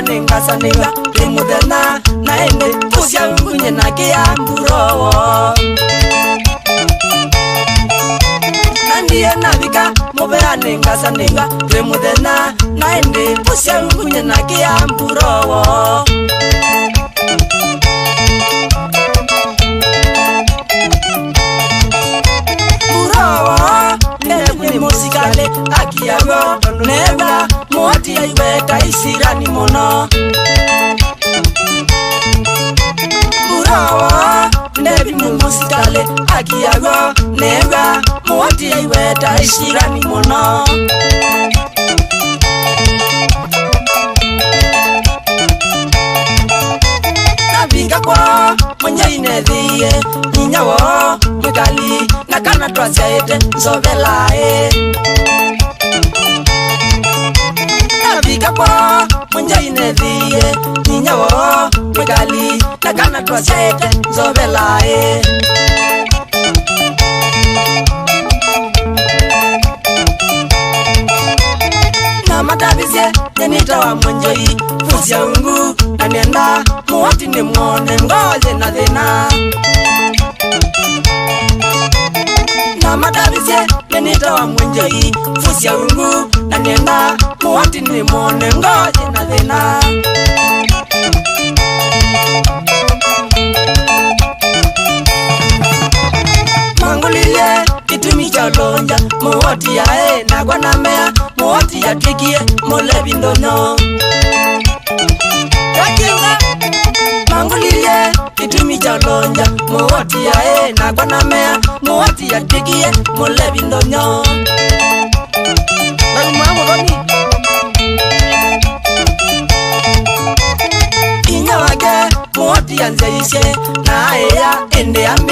nenga sanenga limudena na ende pusya ungunye na kiamburowo nandiye nabika mubea nenga sanenga limudena na ende pusya ungunye na kiamburowo Nebu musikale akiyago neba muati aiweka isirani mono Burawa nebu musikale akiyago neba muati aiweka isirani mono Nabika kwa mwenye inedhiye ninyawo mwikali nakana twasyaete nzovelae Nabika kwa mwenye inedhiye ninyawo mwikali nakana twasyaete nzovelae Namadabizye nyenita wa mwenjoi fusya ungu na nenda muwati ni mwone ngoze na dhina Namadabizye nyenita wa mwenjoi fusya ungu na nenda muwati ni mwone ngoze na dhina Mangulilie kitumi cha lonja muwati yae na kwa namea muwati ya tikie mulebi ndonyo Kakinga Mangulilie kitumi cha lonja muwati yae na kwa namea muwati ya tikie mulebi ndonyo Nagumamu goni Inya wake muwati ya nzeishe na ea ende ambe